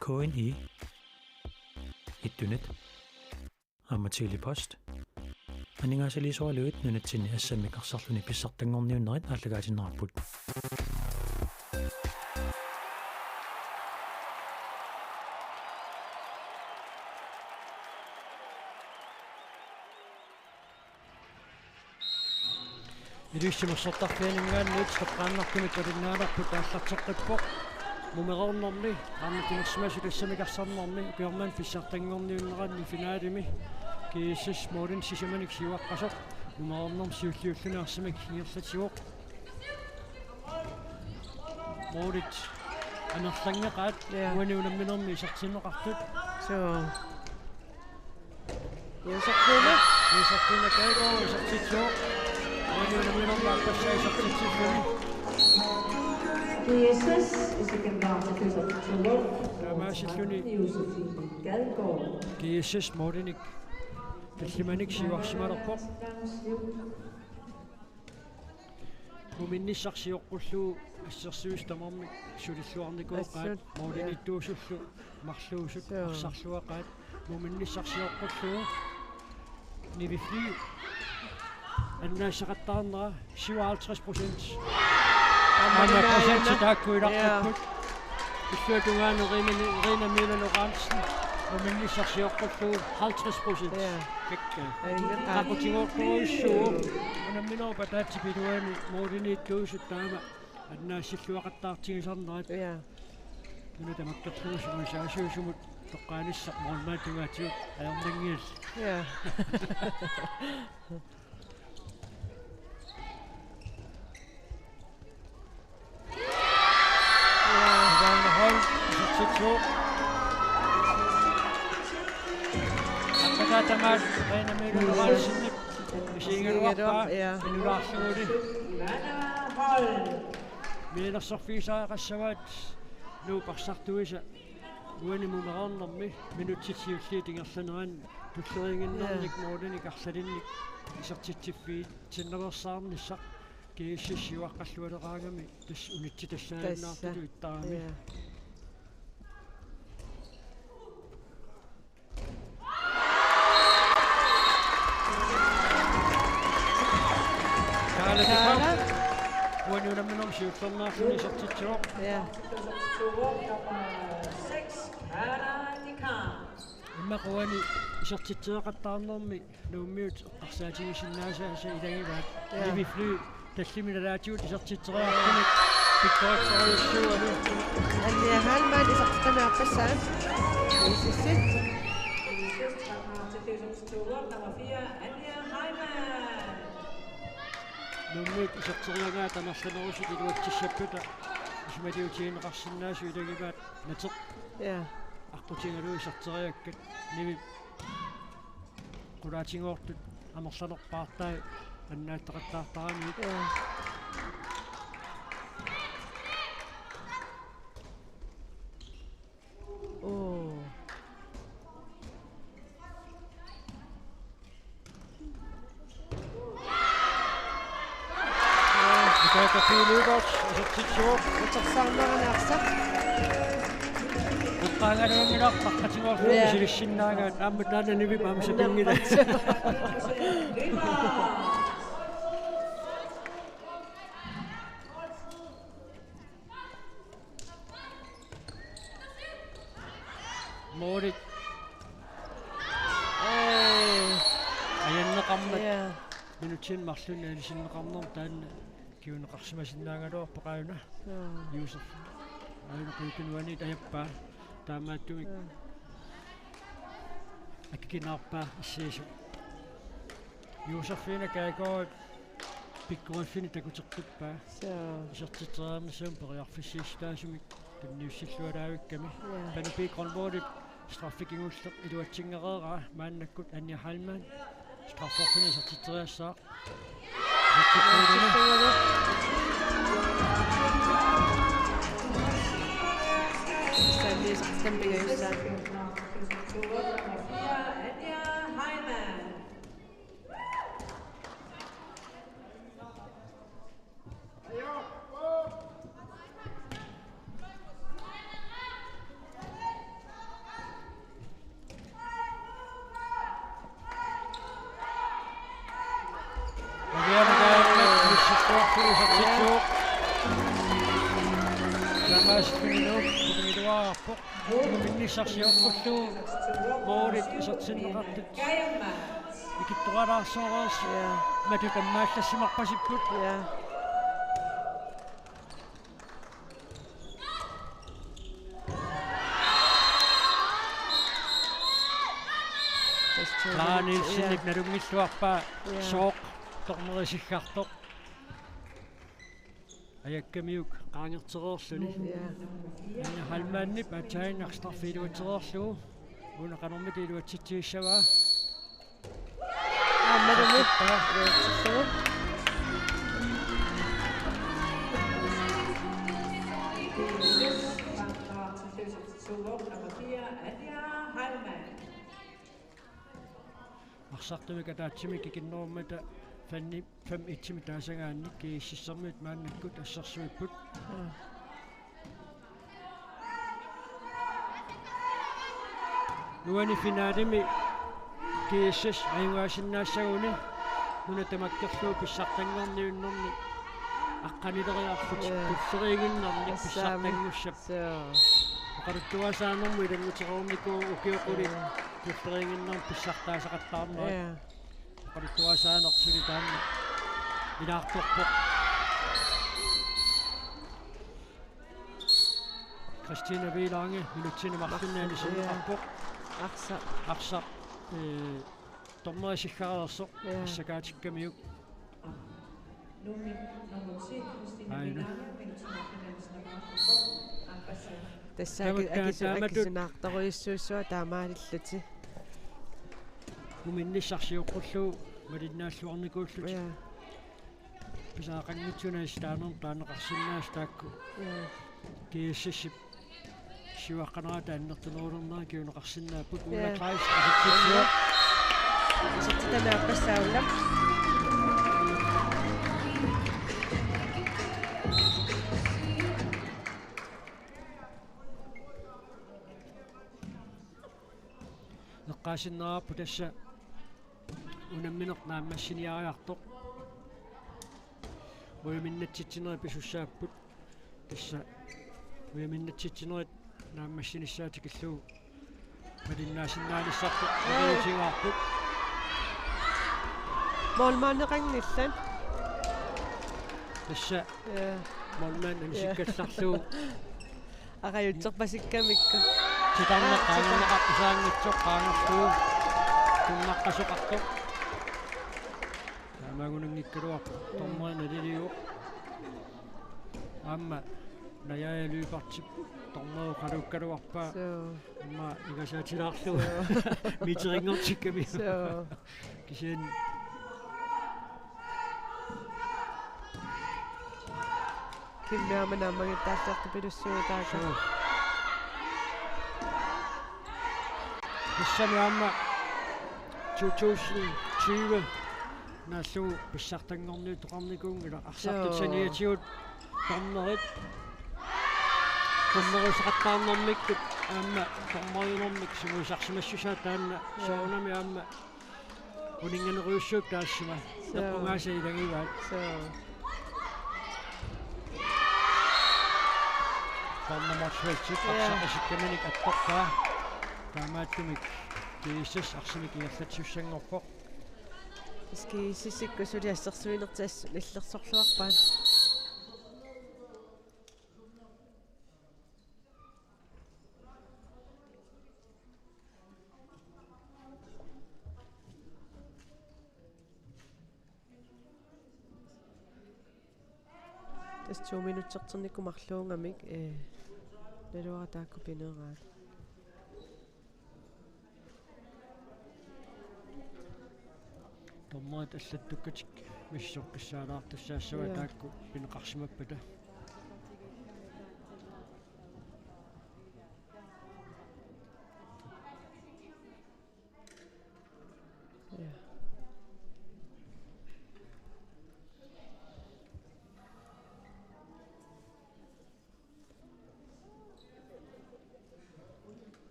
KNI ittunet амматили пост анигаасалисуалуит нунатсини ассаммикарсарлуни писсартангорниуннерит ааллагаатиннераппут илиссимерсартарфианингаанниит саққааннартумик палиннааларпут ааллартеққиппоқ мумерорнэрни ааматинерсимасу тассамикарсарнэрни пиорман писсартангорниуннеранни финаалими кииссас моолин сисаманик сиуаққасоқ мумерорнэрм сиуллиуллунаарсимик иерлатсиуоқ моолит анерлангеқаат уаниунамминерми исартиннеқартут Юсаққуна кайгоо исартитсуоқ Jesus is de kandidaat voor Josefine Gadgaard. Jesus Mordenik. Tillimanik siuarsimalerpoq. Muminnissarsiuqqullu assersuus tamarmi sulilluarnikuoqqaat Mordenittuusullu marluusut arsarluaqaat muminnissarsiuqqullu nivifli аннаасақаттаарнера 57%. Тааккуиларпут. Исsuatugaanu Rina Milan Oransen og minnisarsiorqullu 50%. Kekka. Qaqutigoortuissuo unamminoopa taatipiluani moodiniittuusut taama аннаассиллуақаттаартигисарнерат. Нуна таматтерлуусугу саасуусумут тоққааниссақ морнаатугаатиу аернангиас. Tamat Rina Milan Oransen misiingaluarpaa inulaarluuli miinersorfiisaaqassavaat nuuparsartuisa uanimumerornermi minutsitsiulliitingerlaneran tulleringinnernik moolinik arsalinnik isartitsiffiit tinnaversaarnissaq kiississiuaqqallualeraangami tas unitsi tassaannaartulu ittaarami Wanneer we nog zo van na van is op dit job. Ja. Maar gewoon is op dit job gedaan dan met no meer als dat je misschien na zijn ik denk dat die vlu dat je me dat je is op dit job kan ik pikpak voor je show En die helemaal is op de naam persoon. Is het zit? Nummet isartoriagaat anarlanerusut iluatsissapputa ismaliutiinneqarsinnaasuu ilagivaat nateq аққутингалуу isartoriakkat nivi qulaatingoortut амерланерпаартаа аннааттақаттаартарами Kapilugot, isartitsuuq utersaarneranaarsaq uqqaangaluungilaq paqqatingoorlu isilissinnaagaat aammat naananivip aamsapingila moorit ayanneqarmat minutsin marlunna alisinneqarnerm taanna kiuneqarsimasinnaangaluarpaqauna Yusuf aineqiitunuani tajappaa taamaattumik akkinaarpaa issiisu Yusufina kaagoot pikkuanfini takutertuppaa isertiteraarnissuum periarfissiistaasumik tanniussillualaavikkami panupiiqorluulit straffikingulleq iluatsingereeraa maannakkut Anja Halman strafforfini isertiteriassaaq isartitsuuq Tamaasminu kumiluarpo minnisarsiorpullu moolit isartinneqartut ikittuqalaarsoorers matutammaallasimarpasipput Nielsennik narungilluarpaa sooq tornerisиггартоq ayakkamiuk qaangertereerluni anna halmaanni paatainarstарfiiluatereerlugu unaqanermit iluatsitsiissavaa аммалуми Arsartumik ataatsimik ikinnerumata fanni 5-1 taasangaannik kiississermit maannakkut assarsuipput nuani finaalimi kiissas ayuaasinнаассагуни нуна тамаккерлуу писсартангорниуннэрни аққанилериарфут куллериигиннарник писсартангуссап оқалуттуасаанерму илангутерерникуу укиоқули куллериигиннер писсартаасақаттаарнерат оқалуттуасаанерсули таанна илаарторпоқ Christina Wielange минутсини мартуннаани синеқарпоқ арса томмаасиггареерсо иссакаатиккамиук тассаакисинаартаруйуссууссуа таамаалиллути уминниссарсиоққуллуу малиннааллуарникууллути писаақангитсунаис таанер таанеқарсиннаас таакку кииссиссип сиваққанерата аннертунерулернаа киунеқарсинааппут унаклайс аситсиссуа исаттанааппассаулла неққаасиннераарпу тасса унамминеқнааммассиниариартоқ уйминнатситсинери писуссааппут тасса уйминнатситсинерит нааммассиниссаатикиллуу малиннаасиннаанissarpu риутингаарпут молмаанеқангиллан тасса молмаан анисиккалларлуу араюутсерпасиккамикка титарнеққаангеқарписаангитсоқ qaangerluu туннаққасоқартоқ таамаагунангиккалуарпу тормуаналилиуоқ аама наяалуипартип тормуу қалуккалуарпаа имма игасаатилаарлу митерингортикками кисен киммиаманаамагиттааллерту пилуссуутаака киссамиамма 2020 нааллу писсартангорнуу тоқарникуунгила арсартутсаниатиут торнерит томмерусақаттаарнэрмиккут аама тормоюнэрмик симусарсимассусаа таанна соонами аама унинганеруйуссууп таассима эққунгааса илагиваат томмамарсуатсик арсақасиккаманик аттоққаа таамааттумик кииссас арсимик иаллатсуссангорпоқ иски сиссиккусули ассерсуинертаас иллерсорлуарпаан тас 2 минутсертерникумарлуунgamik налуара таакку пинераат томмаат аллаттуккатик миссоққиссаалаартуссаассава таакку пинеқарсимаппата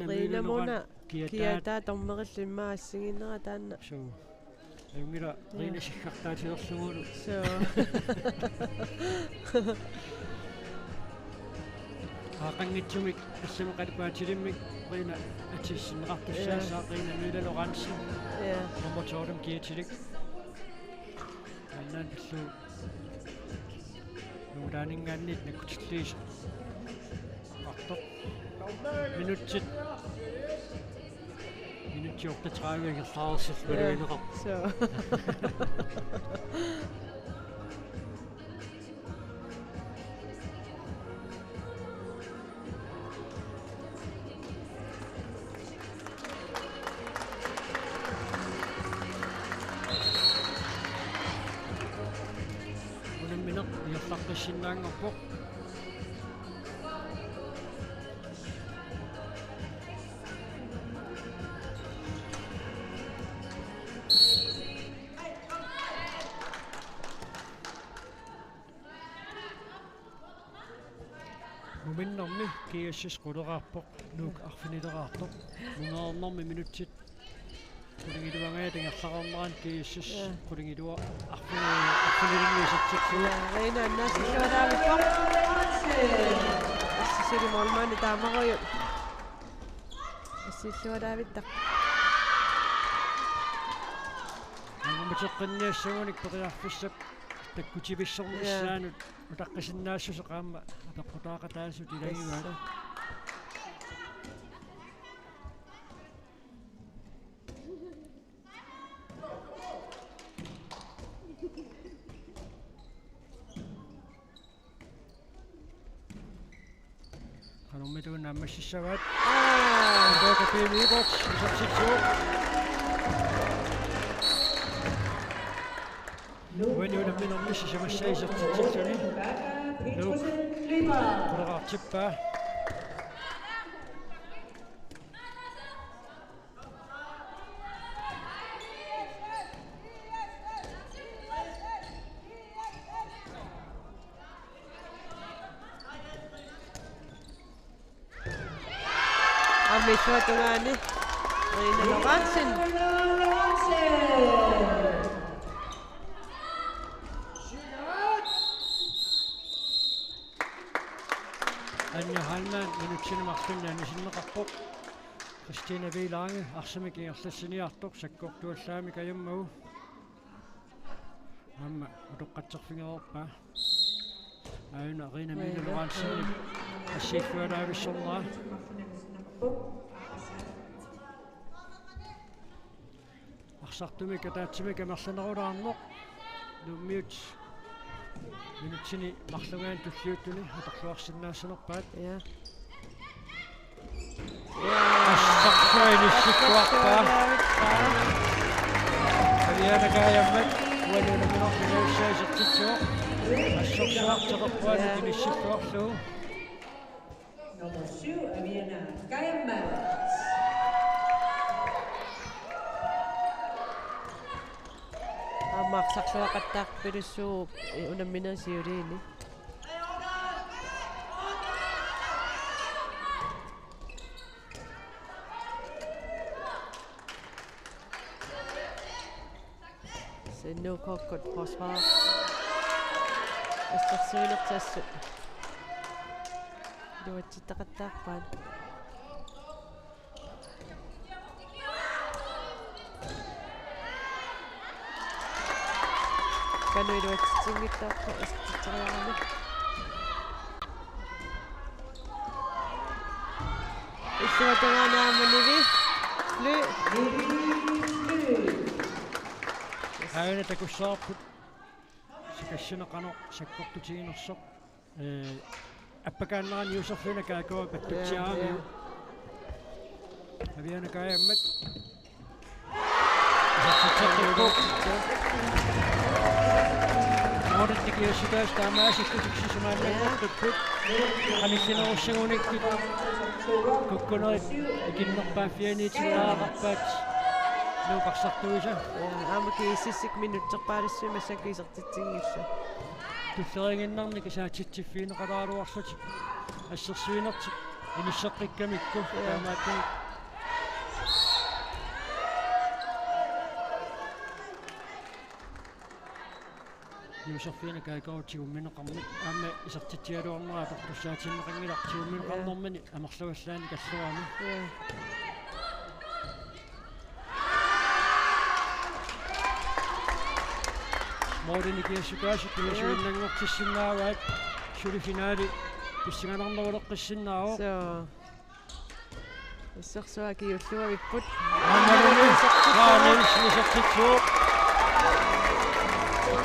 Rina muna kiataa tommerillimma assinginnera taanna so mira Rina sikkartaatiorlugulu so Aqangitsumik assamaqalpaatilimmik Rina atissinneqartussaassaa Rina nuilaloransi motorum kiatilik annan pillu nuulaaningaannit nakkutilliis artoq minutsit minuttiortatraavigерлаарsill maluineqar so Sinnaangerpoq muminnermi kiassis quleraarpoq nuuk arfinileraartoq mungeernermi minutsit kulingiluangaa tingerlararneran kiassis kulingilua arfinilluisatsiksuga Reina annaassilluaraavippoq assisilimormaani taamaruyu assilluaraavittaq mumiteqqinniassagуник peqiarfissap takkutivissornissaanut utaqqisinnaassусеqaamma apeqqutaaqataasut ilagivaat Hanummitun nammassissavat Toka piimiikots isapsitsuuq Uaniunamminermissi samassaisartitsitsuni Nuuk Quleraartippaa Ammissuatugaani Reina Lorentzen Anja Halman minutsinimaqsunnaani sinneqarpoq Christina Vilange arsamik ingerlassiniartoq sakkortuallaami kajammagu amma utoqqatserfingerorpaa aina Reina Lorentzen assiiffualaavissornera Arsartumik ataatsimik amerlanerulaarnoq nummiut minutsini marlungaan tulliuttuni atorluarsinnaasanerpaat assarsuainissukkuarpaa avianakaajammat uanuunaminorlunaussaisartitsuoq assorsuarteqerpuani tinissippuarlugu Nummer 7, Aviana Geiermann. Amaqsarsuaqattaaqpilussuup unamminasiuliini Sennuukokkut forsvar Astarsuinertassu Luatsittaqattaarpaan Kanuiluatsitsingittaarpa astitteriarami Issuatugaanaamanivi Fly Aina takussaarput sikassuneqano sakkortutiginersoq appakaannerani userluna kaakua pattutsiaami avianakaajammat Mordikiasutas taamaasiskusisumaannaqqutput qanissinerussagunikkut kukkunerit ikinnerpaafianiitilaaqarpaat nuuqarsartuisa Aamakiississik minutserpaalussu massakiisertitsingissu tulleringinnarnik isaatittiffiineqalaaluarlutik assersuinertik Inissaqikkamikku taamaattu Юусерфина кайкаутигумминеқармик аама исартитиалуарнера торторсаатиннеқангилартигумминеқарнэрмани амерлугаллаани каллуарми Мординикиассукаасу туисуиннангортиссиннааваат сулифинаали писсиганарнерулеққиссиннаавоо So. Ussерсуа киуллуавиппут. Нисертитсуу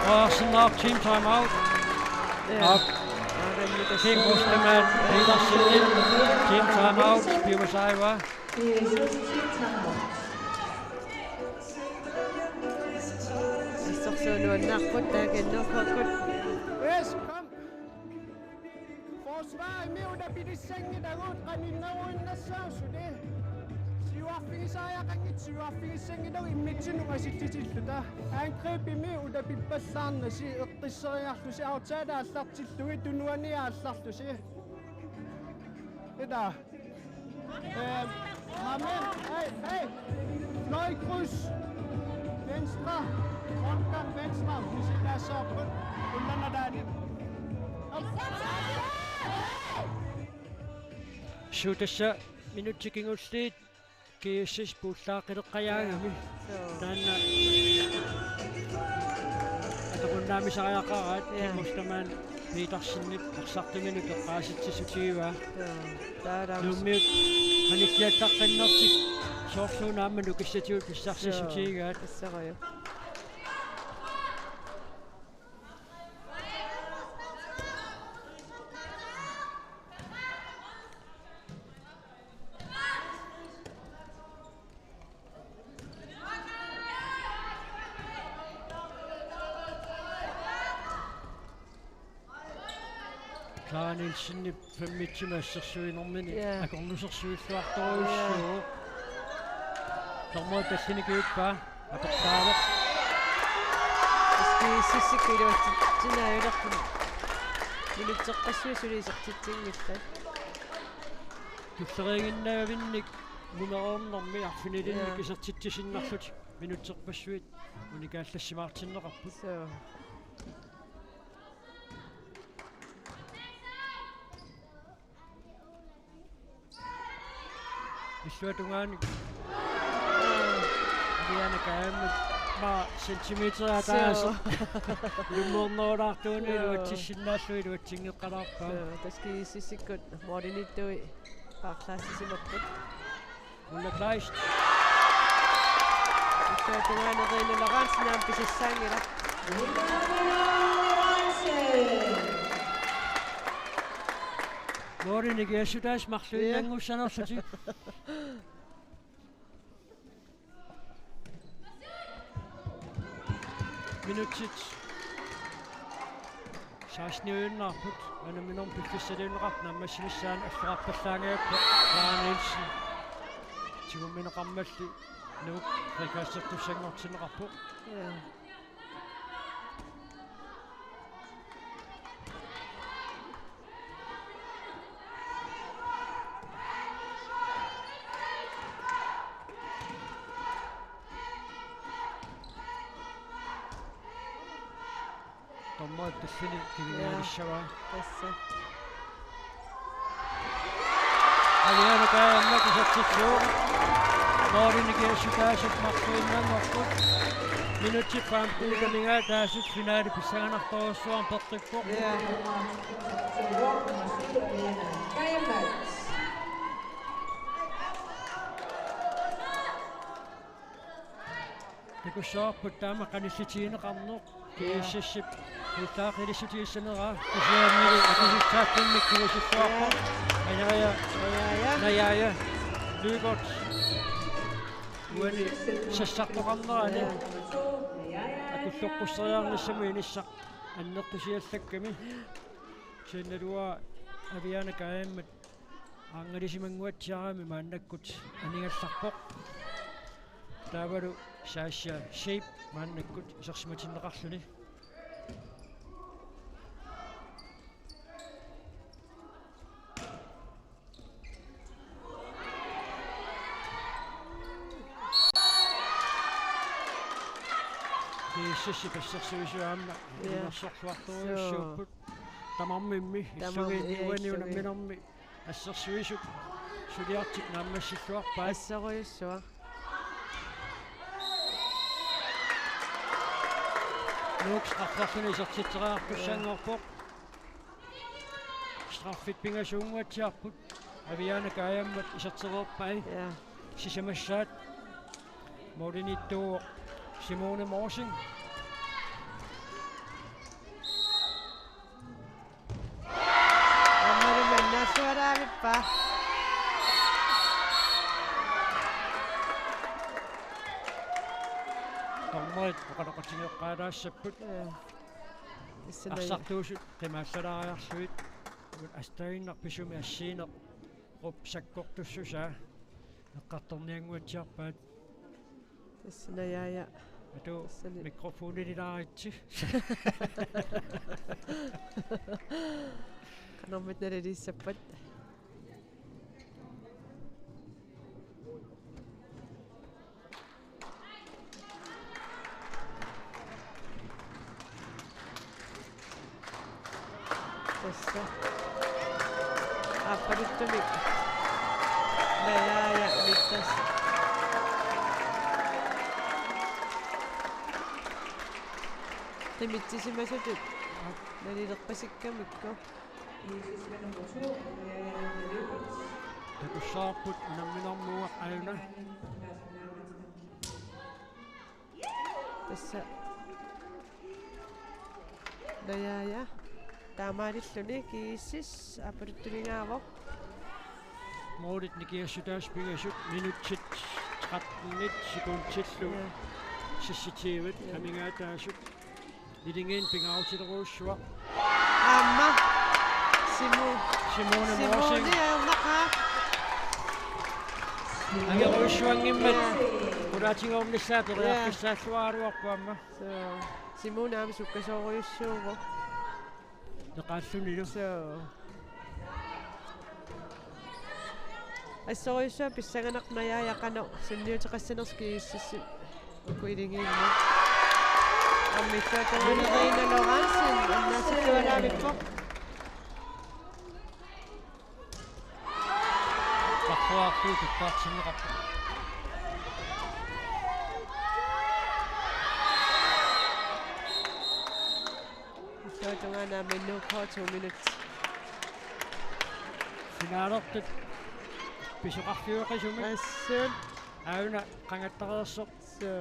Arsenal team time out. Team Mustaman, Peter Sidney, team time out, Piumasaiwa. Ussерсуунуаннааққут тааканнерфаккут. Yes, kom. Forsvar imod at blive senget derud, Raninneruinnassaarsudi. Siuarfigisaajaaqanngit i mitsinungasittitillluta. Angreb imod at blive ballaarnasi eqqisseriarlusi autaalaаллартиллуи tunuaniaallarlusi. Det der. Amen. Hey. Fløjkryds. Venstre. Rundgang venstre. Vi skal lade så på. Ullerne der er det. Sutassa minuttikingulliit kiissis puullaaqqileqqajaagami taanna атакуннаамисариақараат Mustaman Petersinnik арсартимину теққааситсисутииваа нуммиут ханиклиаттаққиннэртик соорсуунаамману киссатиут писсарсисутиигаат Ассараю. Kaanilsinni femmittimassersuinermini akornusersuilluartoruissuu tormoo tallinikuyuppaa apertaava Скисиссиккилуатсинааюлерпу минутсеққассуи сулисертитсингилла туссериигиннаавинник нумероорнэрми арфинилинник исертитсисиннарлут минутсеқпассуит уникааллассимаартиннеқарпут So. иллуатунгааник авианакааммут ма сентиметраа тааса lumornoolaartuuni luatsissinnaallui luatsingеққалаарпаа Таскисиссиккут мординиттуи паарлаассисимаппут уллаклаist Иллуатунгааneриилулераансинаам писассаангила Мориники ясутаас марлуиннангуссанерлути минутит саасниуиннаарпут анаминорм пиллиссалиунеқарт наммассимиссаан аллеқарпаллаангиаппа Kaanilsin тигумминеқармалли нук рекассертуссангортинеқарпу Tommoit tassini kivinaalissavaa. Tässä. Alianakaa ammatisatsikuu. Noorinnikiassutaasut martuinnanngorput. Minutsit faampuutanigaa taasut finaali pissaganartorussuarn perqikku. Takussaarput taama qanissitiineqarnuq kiississip Utaaqilissutiissaneraa kisiaamili akisissaattinnik kivisissuarpa najaja lygot uani sassartoqarnerani akulloqqusseriarnissamu inissaq annertusiallakkami siannalua avianakaammat aangalisimangguatsiarami maannakkut aningallarpoq taavalu saassia shape maannakkut isersimatinneqarluni kiissassi passersuisuaamma inersorluartoruissuupput tamarmimmi issuginiuaniuna minormi assersuisuk suliartik naammassilluarpaa ассеруйуссуа Nuuks strafflarluni isertitterearpussangorpoq straffit pingasuunguatsiarput aviana kaayammat isertereerpai ja sisamassaat molinittuuq Simone Morsing аммари маннасуараавиппа tormoit oqaloqatigeqqaalaassapпут иссана ассартуусут qimaassalaariarsuit астаиннар писуми ассиине qop sakkortussusaa eqqartornianguatsiarpaat иссана яя ату Assani. микрофонилилааritsi канормит налалиссаппат тасса аппаруттумик наяя миттас тимитсисимасутут налилерпасиккамикку takussaarput unamminormuuq auna тасса наяя таамаалиллуни кииссис аппаруттулигаава moolit nikiassutaas pigasut minutsit 13 sekundtillu sissitiivat amingaataasut nilingeen pingautileruussua амма Simone Morsing симони аернаqa angeruissuangimmat ulaatingoornissaat eriarkissaalluaaruarpuamma so симони аами суккасооруйуссууго neqaallunilu so ассоруйуссуа писсаганеқнаяа яқано синниутеқассанерски иссисси укуилингиинна аммиссаатаганерина лорансин аннаситуалаавиппо qarruartuut ippaartimeqarpu исаатунгана миннууккоо 2 minutes finaalertut pisuqarfiuqisumi ассуун auna qangattareersoq so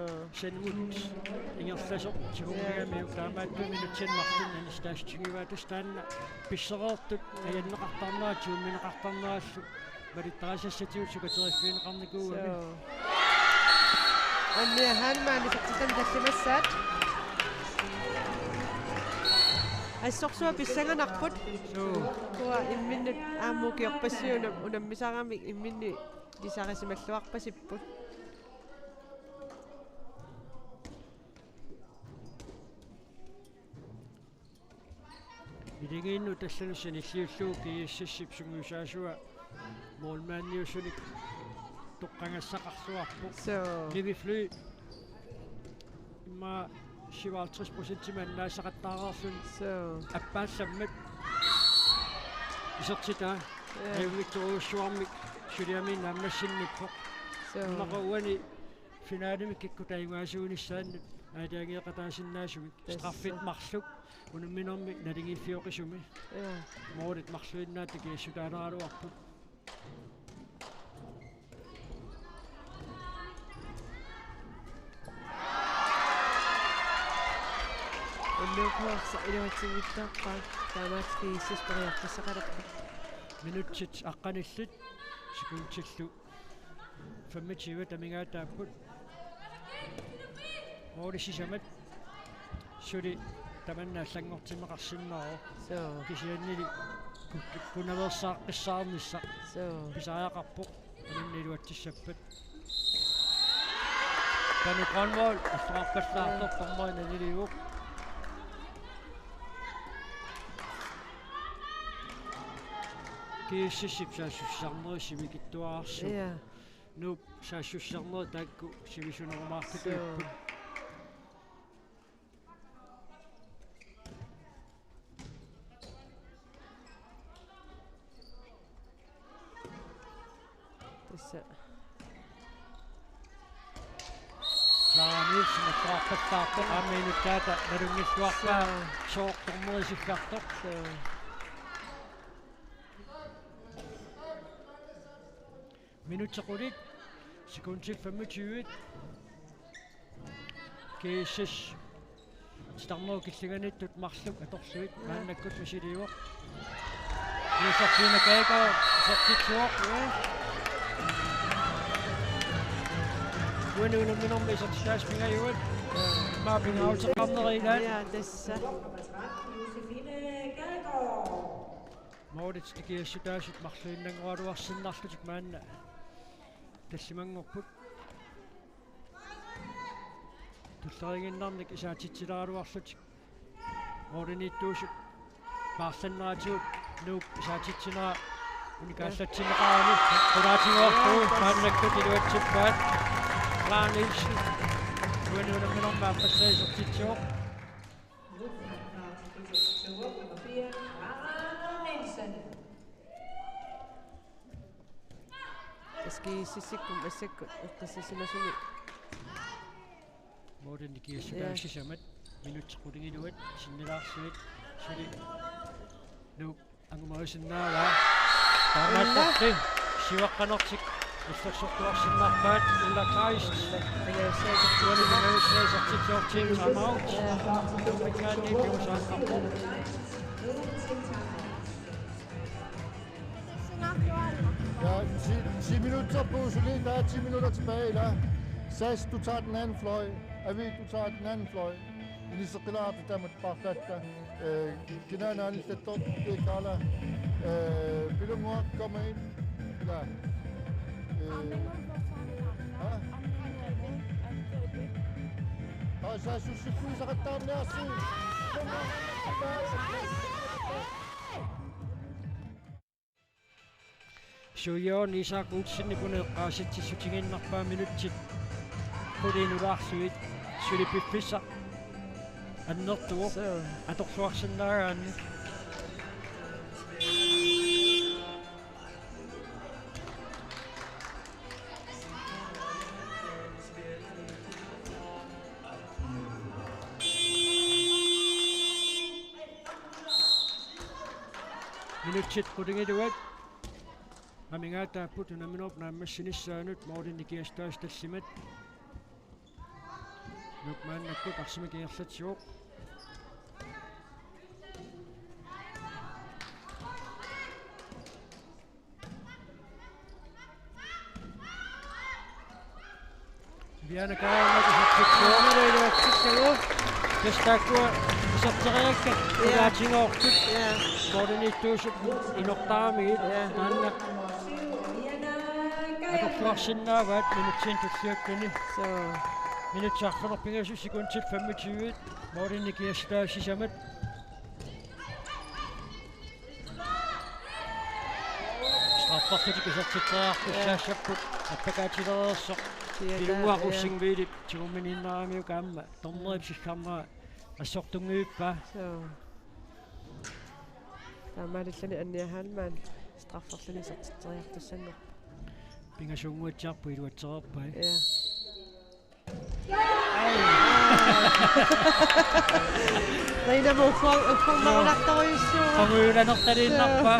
senmut ingerlasoq sigummigammiuk taamaattu minutsin martin anistaastingivatus taanna pissereertut ayanneqartarnaa 20 minneqartarnaallu valittarasassatiut sukaterifiineqarnikuugami so анниа хаанмаани сартитам таллимассаат ассорсуа писсаганарпут so туа имминнут ааммукиорпассиуна унаммисарами имминни лисарисималлуарпасиппут Ilingiinnu tallanussan illiulluu kiississip sunguusaasua moolmaanniussunik toqqangassaqarluarpu so livifly imma 57% mannaasaqattaararlun so appaallammat isertitaa ayumitteruussuarmik suliamiin naammassinnikkoq so maqauani finaalimik kikkutaingaasuunissaannut aataangiaqataasinnaasumik straffit marluk unamminormi nalingiiffioqisumi ja moolit marluinnaat kiissutaaneraaluarput уннуукуарса илуатсигиттааққаа таамаатки иссис периарпассақалерпа minutsit aqqanillut sekuntillu 25 tamingaataapпут moolisisamat suli tamannaallangortimeqarsinnaro so kisiannili kunaversaaqissaarnissa so pisaajaqarpoq anunniluatsissappat tanu qanmol assaqarpallaartortormoi naniliuq kiississip saasussaarneri simikittuaarsu ja nuup saasussaarneri taakku sivisunermaartutu so Tissa. Clara Nielsen og Farpastarpo Aminutata Narungiswarpa Shortormurisikartor. Minutsequlit sekundtil 25. Keissis starmo killinganittut marluk atorsuit maannakkut misiliuaq. Niisartiina kaiko sortitsuoq. Uanuna minormi sortitaasmingajuat. Maapingaulteqarneriilaat. Ja, tissa. Josefine Gallgaard. Maudits tikiassutaasut marluinnangualuarsinnarlutik maanna. Tassimangorput. Tulleringinnarnik isaatitsilaruarlutik. Maudiniittuusut maarlannaatiut nuuk isaatitsinaa unikaallatsinneqaani qulaatigoortuut maannakkut iluatsippaat Raanilsi uanuna minormaa passaisortitsuoq. Nummer 4, Clara Nielsen. Taskiisissikkum assakkut iqqassisinasumi. Maudinikiassutaasisamat minutsequlingiluat sinnilaarsuit suli nuuk angumausinnaavaa taamaattarti sivaqqanortik Istaksortuarsinnarpaat ullakaist tuaniminaussaasortitsuortiin tamaut numikaanni piusaannarpu Ja, 10 minutter på Solin. Der er 10 minutter tilbage. Der. Sas, du tager den anden fløj. Avid, du tager den anden fløj. Ini sekelar kita mempakatnya. Kita nanti tetap di kala. Belum mau komen. Ya. Saya susu sangat tandas. Sujooni isaakuutsinni puneqqaasitsissutiginnarpaa minutsit quliinulaarsuit sulipiffissa annertuoq atorsuarsinnaagaanni minutsit qulingiluat Amingaataaput unaminop naammassinissaaanut maudinnikiastaas tassimat nukmaannakkut arsimakigerlatsiuq Viana kaamatusortitsuuq kastaakkua isarteriakka ilaatingoortut maudinniittuusut inortaamiit naanna atorsuarsinnaavaat minutsiin tussiakkani minutsaarlerpingasu sekuntil 25 maudinnikiastaasisamat straffartutik isartiteriartussaassapput appakaatilereersoq pilunguaqussingviilip tigumininnaamiu kaamma torneripsiskarnera assortungiuppa Taamaalillani anniahalmaan straffarlani sortiteriartussanner. Pingasunguatsiarpu iluatsererpai. Reina muufformarulaqtoriussuura. Qamuyulanertaliinnarpa.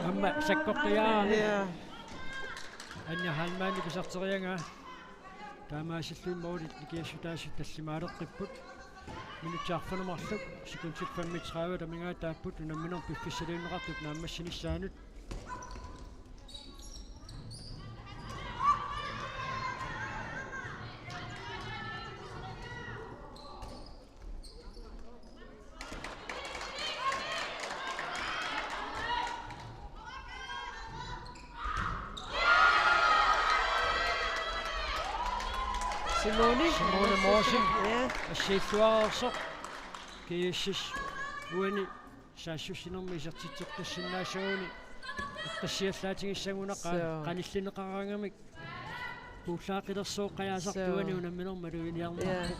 Amma Nummer 4, sakkortuyaarni. Anniahalmaanni pisarterianga. Taamaasilluun maulit nikiassutaasut tassimaaleqqipput. Minutsaarfanumarluk sekuntil 35 tamingaataapput unamminor piffissaliunneqartut naammassinissaaanut Simone Morsi Ja. ассииффуарерсоқ кииссис уани саассуссинерми исертитсертассиннаасууни эққассиаллаатигиссагунеқа қаниллинеқарангамик пууллаақилерсоо қаяасартуани унамминерма луиниарнарпу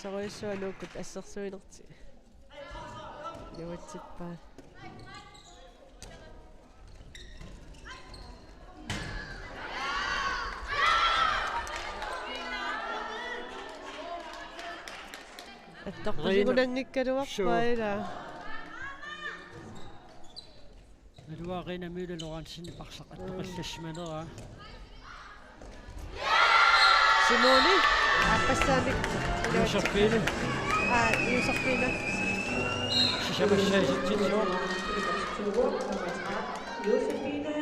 ассоруйссуалууккут ассерсуинерти юатсиппаа аттаққусигунангиккалуарпаила налуарина милалорансини парсақ аттоқаллассиманера Simone аппассаамик юсерпили юсерпина сисамассаиситситсоо Josefine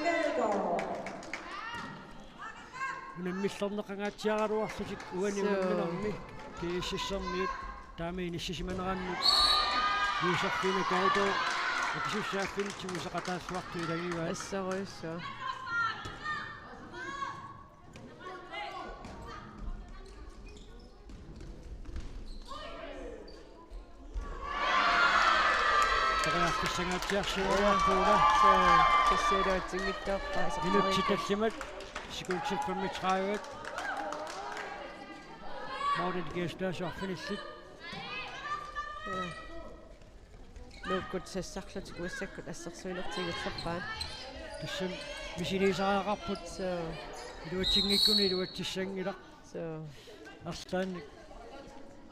Gadegaard. унаммиллорнеқангаатсиагалуарлутик уанимаммиларми кииссермиут таамииниссисиманераннут юсерпина Gadegaard акисуссааффинтигу сақатаассуарту илагиваа ассоруйссуа тақаартассангаатсиарсуарпуула тассераатингиттааппаа минутситаллимат сикулсиппаммитраават маудит гестаасуарфиниллит нуккут сассарлутик уиссаккут ассерсуинертигуллерпаат тассам мисилисаақарпут соо илуатсингиккуни илуатсиссангилақ соо арлаанник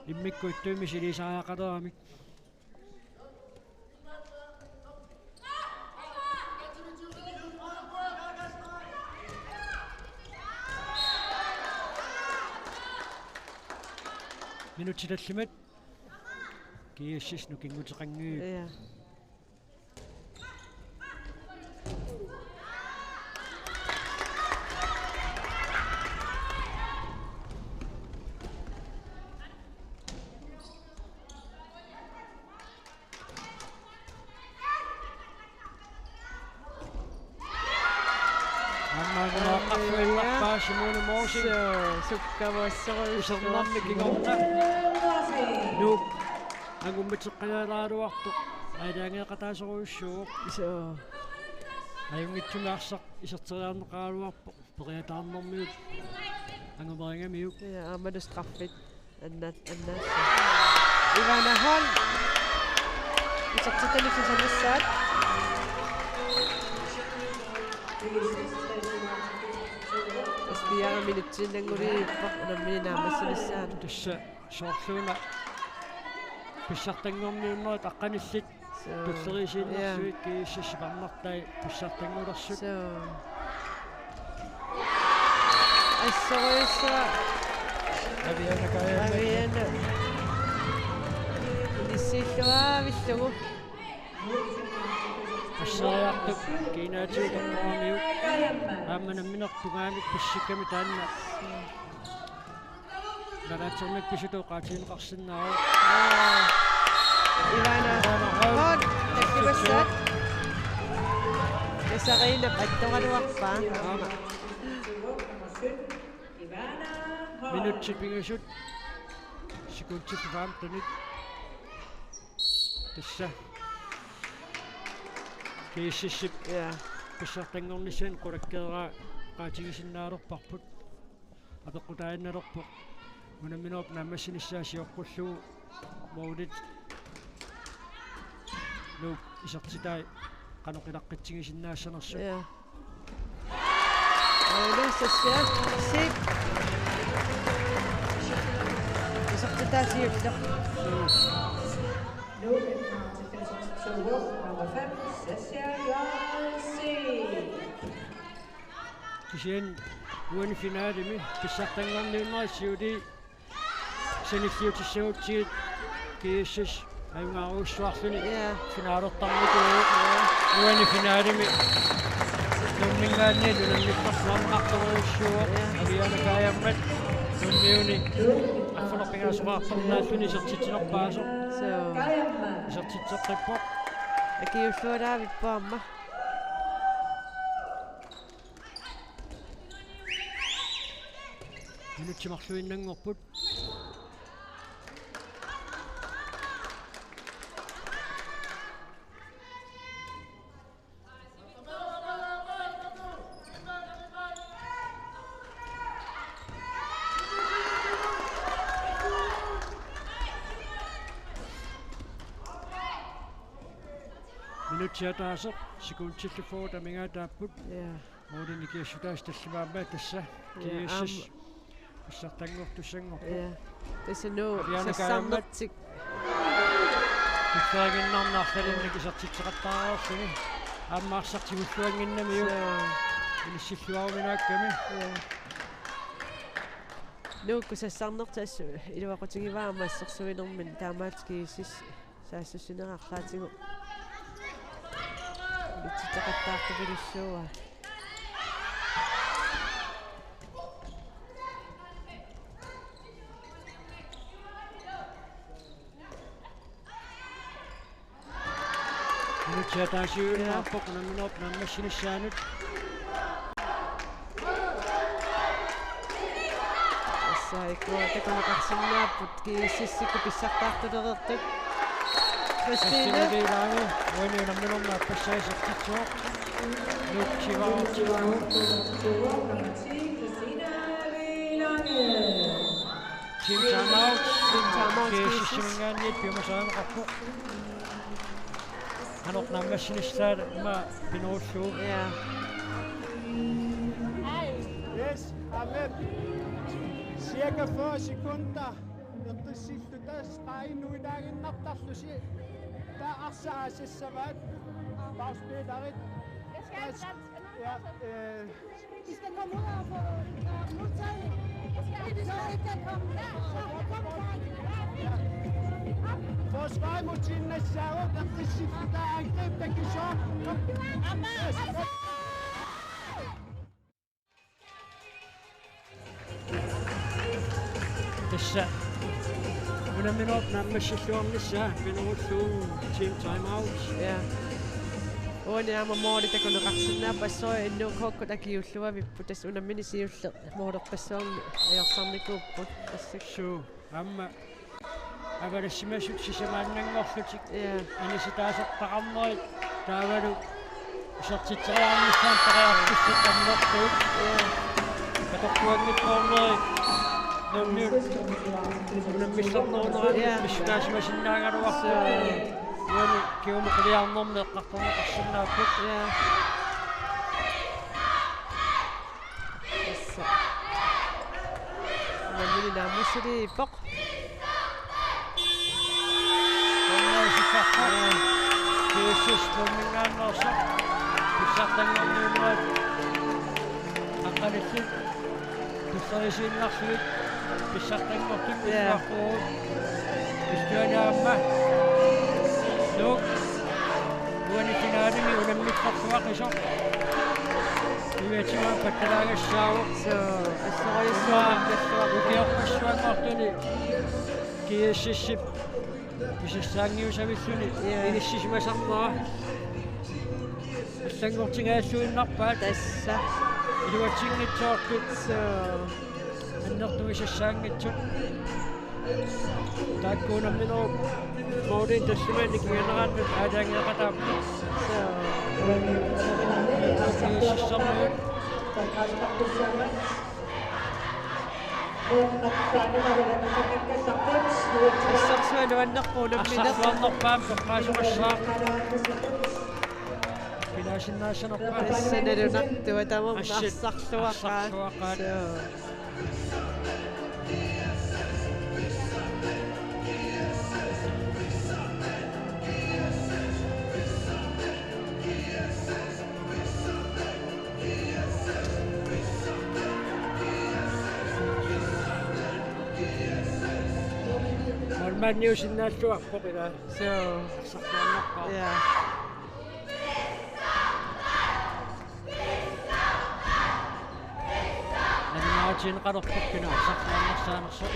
иммиккуиттуи мисилисаақалерамик минутситаллимат киассис нукингутеқангии я Simone Morsing суккавассерусуа усернарми кигорна нук агуммитеққалаалааруартоқ аилаангеқатаасеруйуссууоқ соо аюнгитсумаарсақ исертериарнеқаалуарпо периатаарнэрмиут ангумарингамиук ja amadu straffit anna Ivana Hall isaqtitalik samassaat Espiara minutsinanguriippa unammininaamassinissaat тасса соорлууна писсартангорниуннерит аққаниллит туллерисииннэрсуит кииссиссипарнартай писсартангулерсут so ассоруйссуа авиана нисиллуаавиллугу ассариартук кинаатигорнерамиук аамманамминертугаанут писсикками таанна нараатсермик писутоқаатиинеқарсиннаа Ivana Hall таккивассаат ясарина паттоқалуарпаа минутсипингасут секундсиппаамтанит тасса кииссиссип ja писсартангорниссан қулаккеера qaatigisиннаалерпарпут апеққутаанналерпо унамминооп наммассиниссаасиоққуллуу моулит ну исертитай каноқилаққитсигисиннаассанерсу ja аулассассаа сик исартитаасиуллер Nu er det til nummer 5, Sasha Jansi. кисиан уанифинаалими писсартангорниуннерисиули саниллиутиссагутсигит кииссас аюнгааруссуарлуни ja финаалертармикуу уанифинаалими нуммингаанни лунаммиттарлуарнарторуйуссуа авианакаяммат нуммиуни аффалерпигаасуаартарнааллуни сертитсинерпаасо so сертитсеққиппо акиуллуалаавиппаама минутсимарлуиннангорпут Minuttia taasa sekundtillufuut amingaa taapput moodinikiassutaas tallimaammaa tassa kiissas писсартангортуссангорпу tässä nu sassamnertik тиффаагиннарнаарлалинник исертитсеқаттаараарсуни ааммаарсартигуллуангиннамиу илиссиллуаруминаакками nu kun sassamnertas илуақутигиваамаассерсуинермин таамаатскиисис саассусинераарлаатигу илиттақаттаартупилуссууа Minuttiataasiuunnaarpoq namminorp nammassinissaaanut Saikua takonaqarsinnaaput kiississikku pissartaartulerertut Christine Kristiine uani namminornaap passaasertitsuoq nuutsivaartigu Team timeout kiississimингаанниит пимасаанеқарпу Hanok nammassinissaan ma pinuussuu Yes, Ahmed. Cirka 40 sekunder. Yqtissillu taas qainuinaaginnartarlusi. Ta arsaasissavat. Bagspillerit. Ja, I skal komme ud og få modtaget. I skal ikke komme der. forsvar mod sine reserver. Yqtissillu ta angreb, der kan så. Tässä unaminorp nammassilluarnissaa pinuussuu team timeout Uani aama moori takoneqarsinnaapassoa innuukhookku takiulluavippu tas unamminisiulle moorerpassuarni ajorsornikuupput тассаксуу амма авалассимасут сисамааннангорлутик аниситаасертақарнерит таавалу сертитсериарниссаан тариарписсаттаммертуут каторпуангитторнери нэмнү унаммиллернерунера миссунаасимасиннаагалуарсу уани киумеқилиарнэрне эққарторнеқарсинааппут Namini namusiri poq Jesus tumingaannersa pissartanngorniunerat aqqalissit tussarisiinnarsuvit pissartanngortik uarpuut istuanaamma nuuk uani finaalimi unammitqartuaqisoq iuatimaa pattalaagassaavo so assoriussuarnassuaq ukiorpassuangortuni kiississip писассаангиусависсуни илиссисимасарнера ассангортигааллуиннарпаат tassa илуатсингитсоортут so аннертуисассаангитсут тааккуунамминеру моодин тассимаани кигенерааннут аатаангеқатааппу киссиссарнуут assarsuanuannerpuunammineq арсарлуарнерпаам соққаасумассаа пилаасиннаассанерпаа тассаналунартуа тамам арсарлуақаат арсарлуақаат Malniusinnaassuarpoq ila so арсарлуарнерпаа Natin qarorpoq kina arsarluarnersaanерсо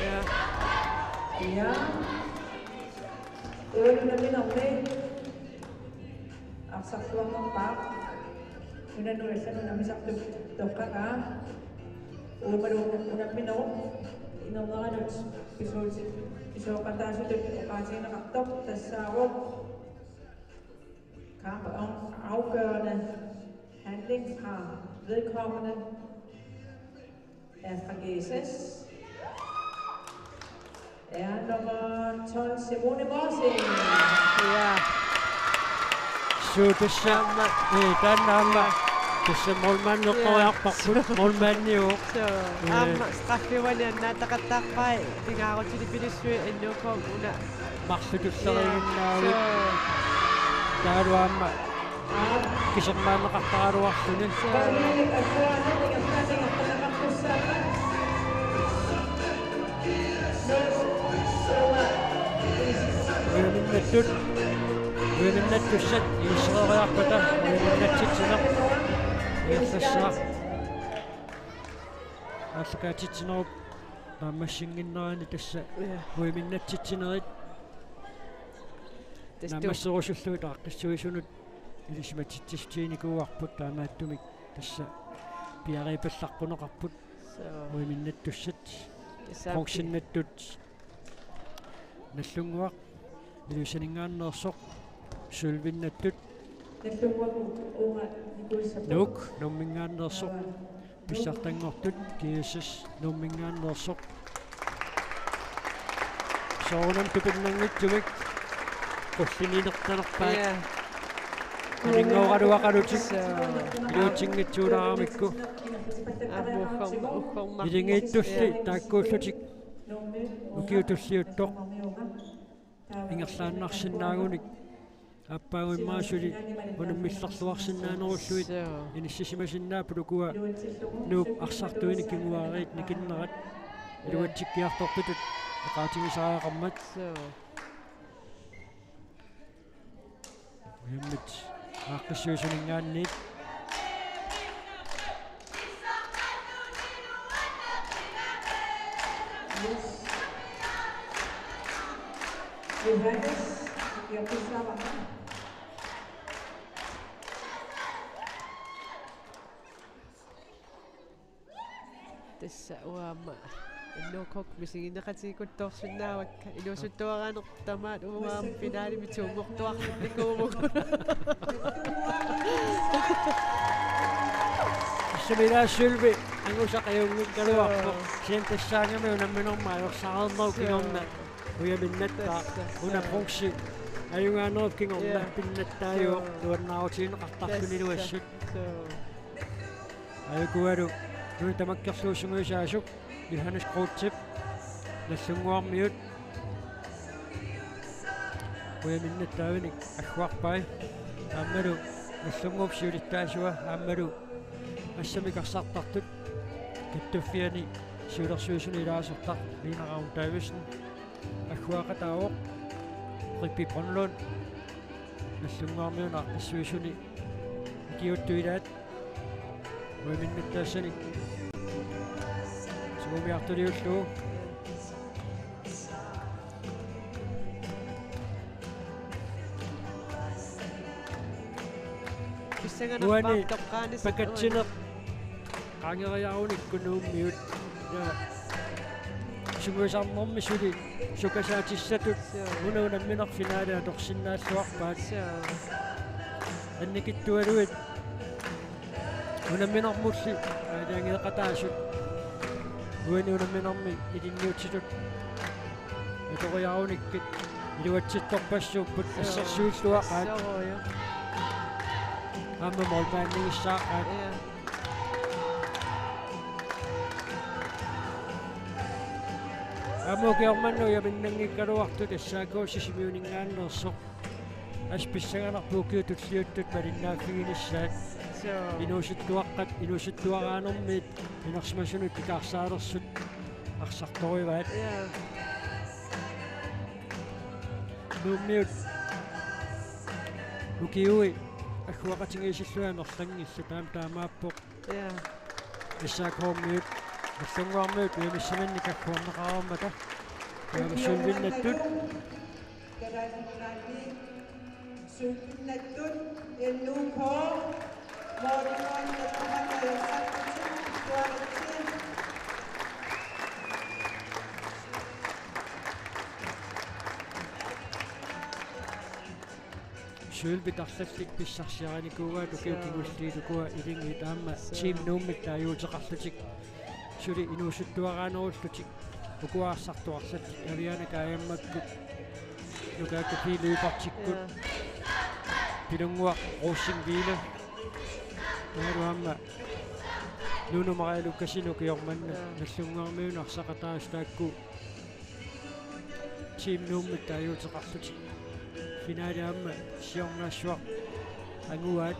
Ja. Uunaminorni arsarluarnerpaa. Unanuallan unamisartup toqqaqa. Unamminerup inerneranut pisuutit pisuoqataasutut oqaatigineqartoq tassaaruq kamp om afgørende handling fra vedkommende er fra GSS er nummer 12 Simone Morsing. Tassuu tassa taannaamma tassa molmanneqqoriarparput molmaanniuq Amma straffiwani annaataqattaaqpai tingaarutili pilissui annuukom una marsutusseriginnaavi taaluamma kisermaanneqartaraluarluni Uiminnatusat iisreeriarpata uiminnatsitsineq iarlassaaq ааллакаатитсинеруп таамассингиннерани тасса уиминнатситсинерит намассерусуллуит ааққиссуисунут илисматитсистииникууарпут таамааттумик тасса пиарипалларпунеқарпут уиминнаттуссат функсиннаттут наллунгуақ илусанингааннерсоқ сулвиннаттут нук номмингааннерсоқ писсартангортут киисас номмингааннерсоқ соонам тупиннангитсумик qullinilерталерпаат нингоораруақалутик илуутингитсуулаарамикку илингииттулли тааккууллутик укиутуллиуттоқ ингерлааннарсиннаагуник аппаагуиммаасули унаммилларлуарсинаанеруллуит иниссисимасиннааппу нууп арсартуиник кингуаариит никиннерат илуатсиккиарторпутут эқаатигисааақармат яммит ааққиссуисунингаанниит Tässä uama innukok misiginneqatiikuttoorsunnaavakka iluusuttuaraanertamaat umaam finaalimi tuungortuarnikuumuk Sumilaasulvi angusaqayungikkaluarpo sientassaangami unamminormaa yorsaarneruk kingorna uyaminnatta una pronksi ayungaanerup kingorna pinnattaayuoq tuannaaruutiineqartarluniluassut ayukualu nu tamakkerluusunguisaasuk Johannes Kruutsip nallunguarmiut uyaminnattaavinik agguarpai aammalu nallunguup siulittaasua aammalu ассамикарсартартут каттуффиани сиулерсуисуни илаасертар линераун таависн аггуақатаавоқ риппи пронлун наллунгаармиуна ассуисуни киуттуилаат уиминнаттаассани суумиартулиуллуу Uani pakatsinaq qaangeriarunikkunuummiut ya sumuisarnermi suli sukasaatissatut unuunammineq finaalea torsinnaalluarpaat annikittualuit unamminermulli aaliangeeqataasut uani unamminermi ilinniutitut atoriarunikkit iluatsittorpassuupput assarsuulluaqaat Amma molpaannigissaaqaat аммукиорманну яминнангиккалуарту тассаакуусисимиунингааннерсоқ асписсаганарпуукиутуллиуттут малиннааффигиниссаат инуусуттуаққат инуусуттуараанермиит инерсимасунут икаарсаалерсут арсарториваат нуммиут укиуи аггуақатингисиллуанерлангилла таамааппоқ иссаакоормиут наллунгуармиут уимиссаманник аггуарнеқараармата яамассулвиннаттут сулвиннаттут эллуукоо мооринуаннаттумакаерсаттут суулбитарлаллик писсарсиараникуугаа тукиукигуллиилукуа илинги таама тим нууммик тааюутеқарлутик сули инуусуттуараанеруллутик укуаарсартуарлатик авиана каяммаккут нукаакка пилуипартиккут Pilungua Rosingville. Naruamma. Nuno Marailu Casino Kiormanna. Nassungarmiun arsaqataastakku. Team nummit taayuuteqarluti. Finaaliamma siornaassuaq anguaat.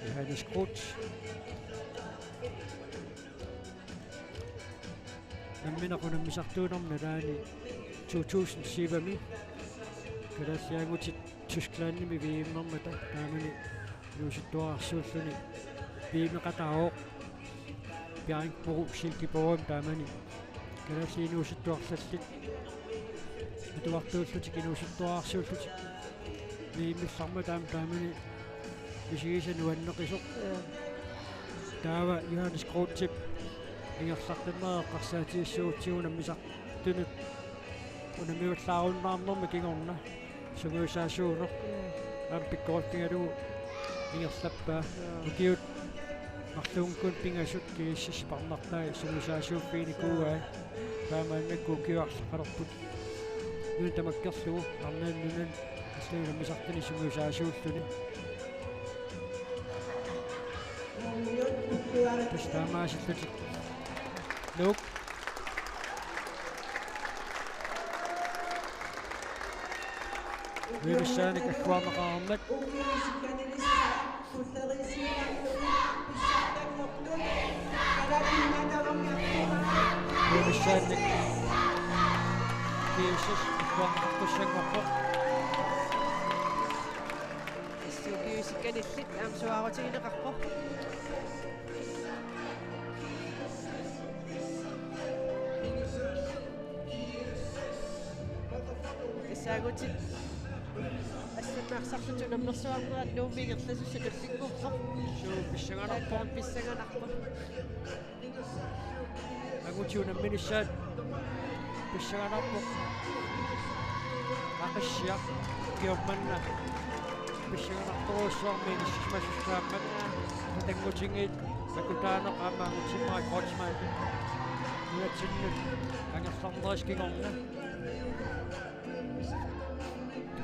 Johannes Groth. Nammina kun misartuunarna taani 2007 kalasiangutit Tysklandnimi viimmarmata taamani nuusittuarsuulluni viimeqataaoq piaringporu Silkeborgum taamani kalasiinuusittuarlallit atuartuullutik inuusittuarsuullutik viimissarma taamani Isiisa nuanneqisoq taava Johannes Groth ingersartammaa qarsaatiissuutiuna misartunut unamiullaarunnaarnerma kingorna sunguusaasuuner ampikkortingalu ingerlappaa ukiut marluungkun pingasut kiissisparnartai sunguusaasuuppiini kuuaa taamaannakku kiuarlaqalerput nuun tamakkerlugu arnaannunan asluna misartuni sunguusaasuulluni Tastamaasillati Nope. Viimissaanik akkuamaqaarmat viimissaanik kiissas akkuamaqartussanngorpoq Issuugiusikkanillit aamsuaarutigineqarpoq Sagutit ассаммаарсарлуту наммерсуарнерат нууммигерласусса каллингурсоқ суу писсаганарпоон писсаганарпа агутиунамминissаат писсаганарпоқ ақиссиа киорманна писсаганарторуссуармини сисмасуссааммат тангутингит акутаанеқ аамаагутиммаа кротсмаат нуатсиннут ангерларнерис кигорна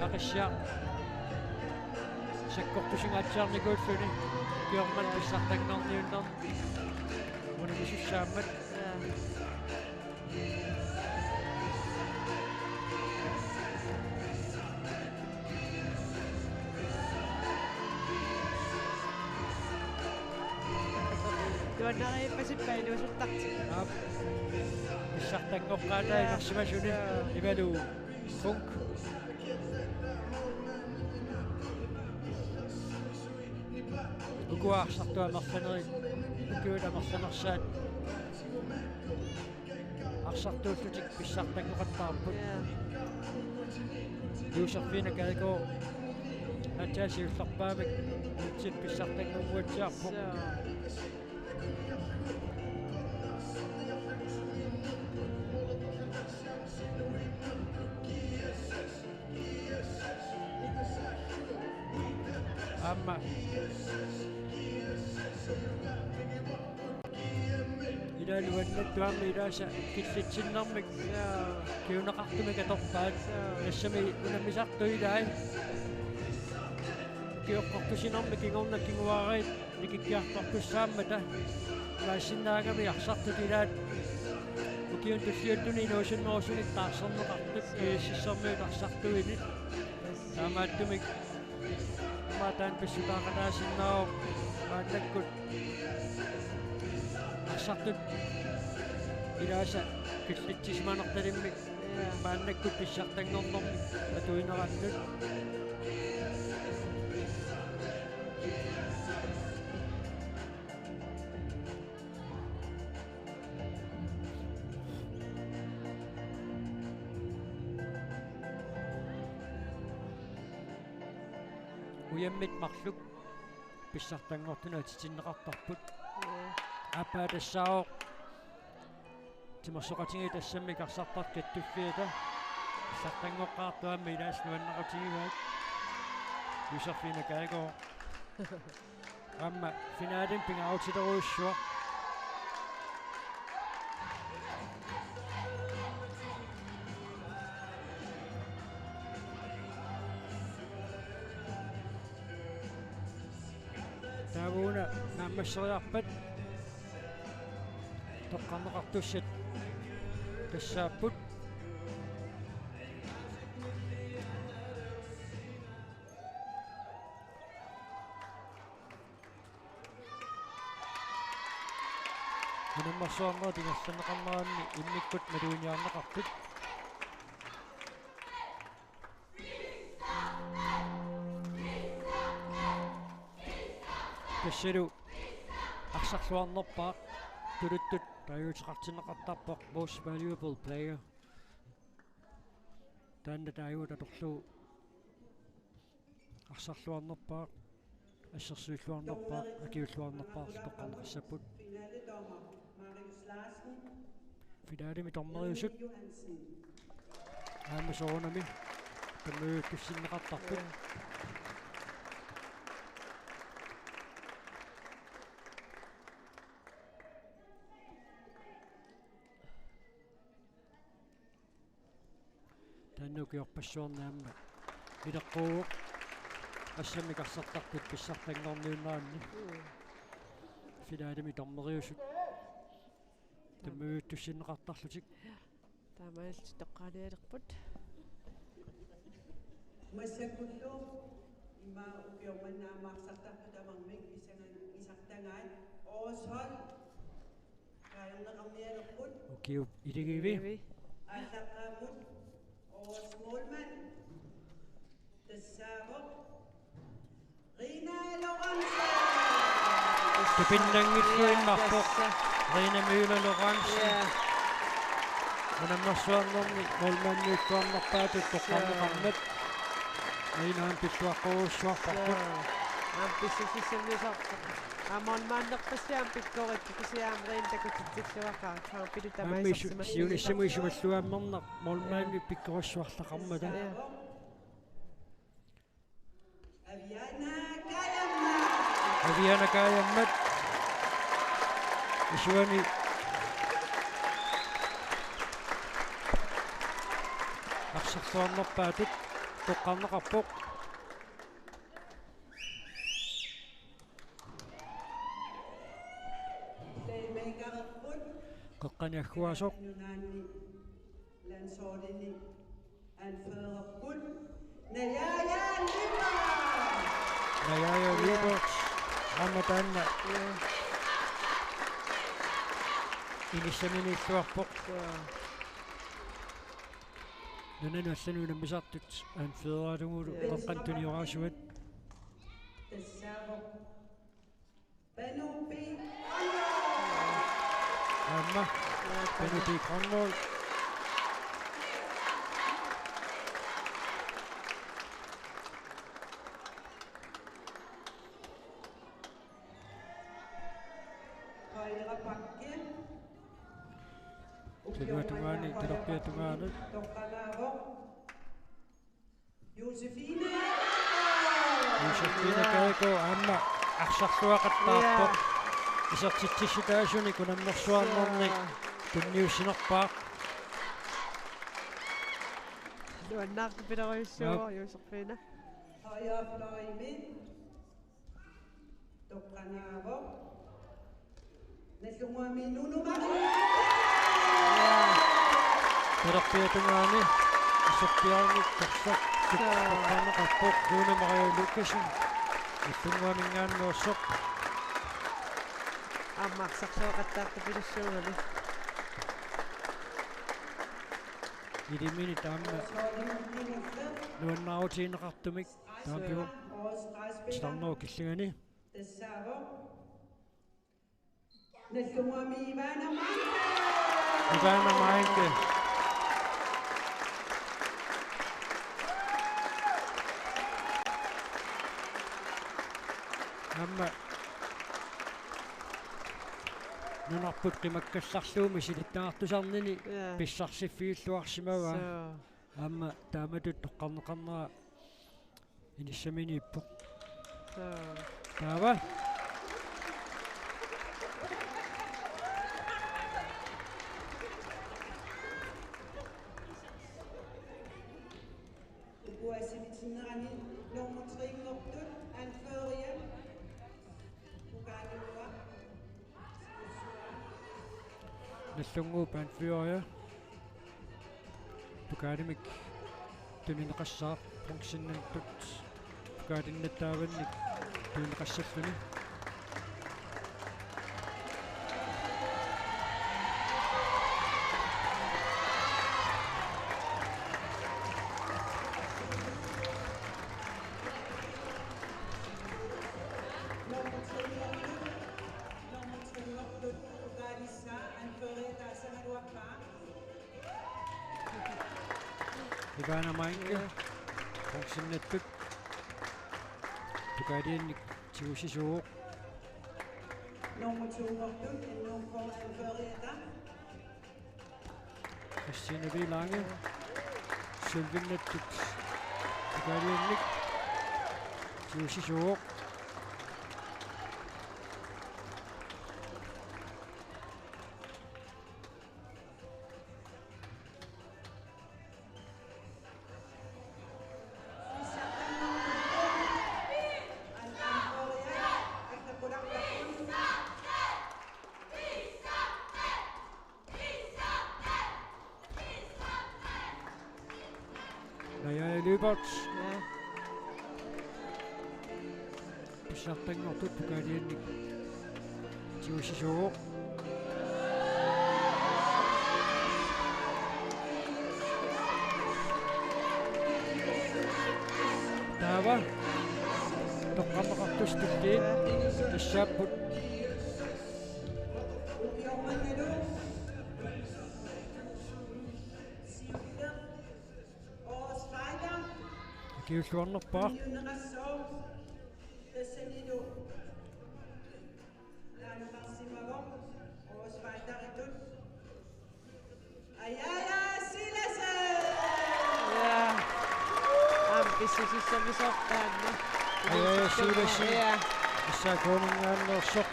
Ақиссиа саккортусингаатсаарникууллуни киорман писсартангнарниуннар унамисуссааммат туаннарииппасиппаинуусуттарти писсартангоққаатай нарсимасуни ивалу функ Uguarsartuamarfaneri ukiulamarfanarsaat arsartuullutik pissartangoqattaarput yuuserfiina kaagoo ataasiullarpaamik utsit pissartanguuatsiarpoq amma Luannattuammi ilaasa killitsinnermik kiunaqartumik atorpaat nassami unammisartuilai kiuqqortusinermik ingorna kinguarit nikikkiartortussaamata maasinnaagami arsartutilaat ukiun tulliulluni inuusunnerusuni taarserneqartut kiississermiut arsartuinit taamaattumik maataan pissutaaqanaasinnao maannakkut arsartut ilaasa killitsismanertalimmik maannakkut pissartangornermi atuinerannut uyammit marluk pissartangortuna titinneqartarput апаатассао тимерсоқатиги тассаммик арсартарт каттуффиата сартангоққартуамми илаас нуаннеқутигиваат Josefine Gadegaard. Amma finaalin pingautitaruussua. Taavuna naammasseriarpat toqqarneqartussat тассааппут минаммарсуарнера тингерланеқарнераанни иммиккут малуиниарнеқарпут тассалу арсарлуарнерпаа тулуттут таюутеқартинеқартарпоқ most valuable player танна таюутаторлу арсарлуарнерпаа ассерсуиллуарнерпаа акиуллуарнерпаарлу тоққарнеқассаппут финалими тормериусут аамасоонами таммуу туссиннеқартарпут таннукиорпассуарнаамма илеққууг ассамикарсартарпут писсартангорниуннаанни финалими тормериусут таммуу туссиннеқартарлутик таамаалти тоққаалиалерпут массакуллу има упиорманнаамаарсартарпут амармик исартангаат оосхол каернеқарниалерпут окей илигиви ааллаққаамут оосмолман тассааво Rina Lorentzen тепиннангиллуиннарпоқ Rina Müller Lorentzen манаммарсуарнерни молманниуттуарнарпаатут тоққарнеқарнат Rinaан питтуаққуруссуарпарпут амписсисисэмнисарпа амонмааннерпассаам пиккорит кисиаам Rina такутитсиллуакаа таапилу тамаисарсимаа сиунissамуисумаллуаммернер молмаанни пиккоруссуарлақармата Aviana Kayammat isuani арсарлуарнерпаатут тоққарнеқарпоқ қеққаниаггуасоқ landsholdet anfører Najaja Liebert Ramadanna инисsamиниллуарпоқ нанануаллануна мисартут аан федералугулу қеққантуниораасуат амма Benny Conroy Tungani terapia tungani Josefine Gadegaard amma арсарлуақаттаарпоқ исертитсисутаасуни кунаммерсуарнерни тунниуссинерпаа дуаннаарти пилериуссуа Josefine højre fløj midt Tokkanaavo Nellungami Nunumaki терапия тungani исертиарни тарсақ тоққарнеқарпоқ Юна Мария Лукасен иллунгуамингааннуассоқ аммаарсарлуақаттаарта пилуссуугами илимини таамма нуаннаутиинеқартумик таапиу старноо киллигани Tassavo Nellungami Ivana Mainke Amma нунарпут қимаккалларлуumi силиттаартусарнини писсарсиффииллуарсимава аама тааматут тоққарнеқарнера Inissaminiippo. Taava. Taava. Uasimitinerani nummer 3 anfører Ugaluwa. Nallunguupan fyria. Tukaadimik tumineqassaaq funksinnantut. Tukaadinnattaavannik tumineqassalluni. Ivana mainga funksinnattuk. Tukaadiinnik tiusisuuq. Nummer 2 nummer anfører Christine Vilange. Sylvinnattut. Tukaadiinnik tiusisuuq. Naja Løbert. Ja. Pisartanngortut tukaadiinnik tiusisuuq. Taava. Toqqamaqartustukkiit tassaapput kiulluarnerpaa. Ja. Ampisisissa visortaanna. Aja Siilasi. Ja. Issa konungaannersoq.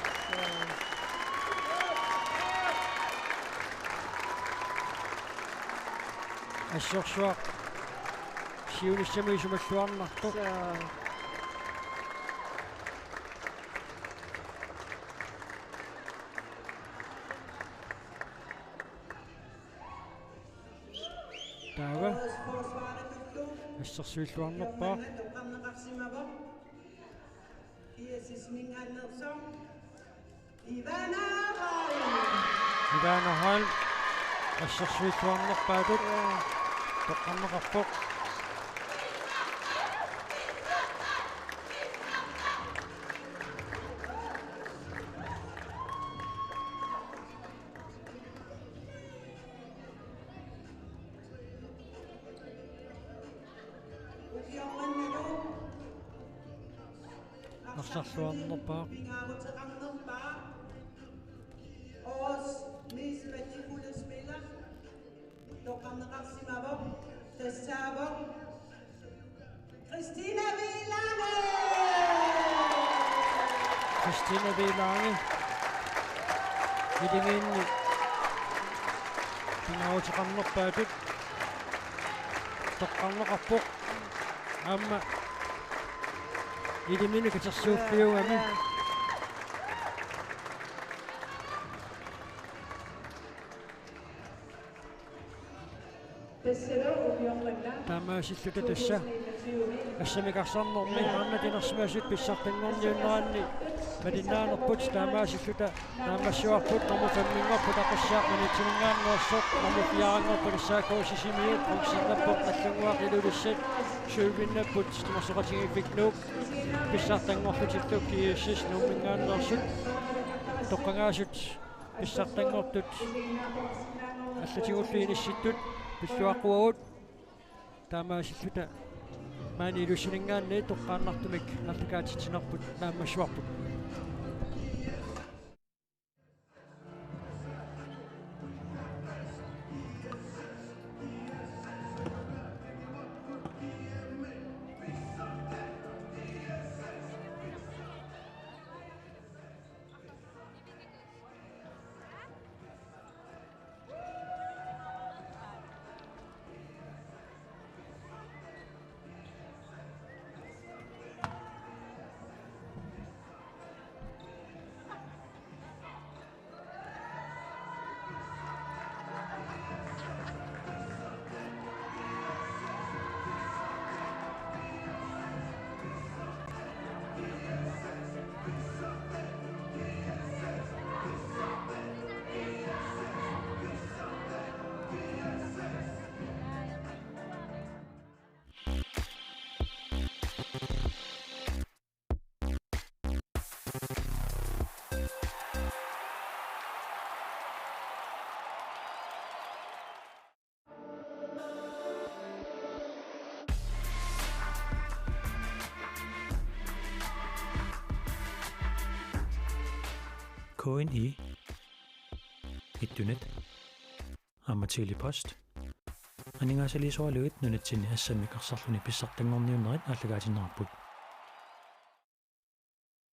Assorsuaq. Siunissamisumalluarnartuq. Taava. Assorsuilluarnerpaa. Ivana Holm. Assorsuilluarnerpaatut. Toqqamaqarpoq. Arsarluarnerpaa. Årets mest værdifulde spiller, Toqqamneqarsimavoq, tassaavoq, Christina Vilange! Christina Vilange. Idinginni. Pinauteqarnerpaatut. Toqqarneqarpoq. Amma idimini katersuuffiugami. Taamaasillute tassa ассамикарсарнэрми ааннатинерсимасут писсартангорниуннеранни малиннааnerput таамаасиллута таамассуарпут норму фаммингорпут аққассаақманитсинингааннерсоқ норму фиарангорпут иссаакуусисимиут функсиннаппоқ наллунгуақилулиссат сювиннаппут тимасоқатигиффикнуук писсартангорлутиллук кииссис нуммингааннерсут тоққангаасут писсартангортут аллатигуллиинисситтут пиллуаққуагут таамаасиллута маани илусинингаанни тоққааннартумик аллакаатитсинерпут нааммассуарпут KNI ittunet амматили пост анингаасалисуалуит нунатсини ассаммикарсарлуни писсартангорниуннерит ааллагаатиннерпут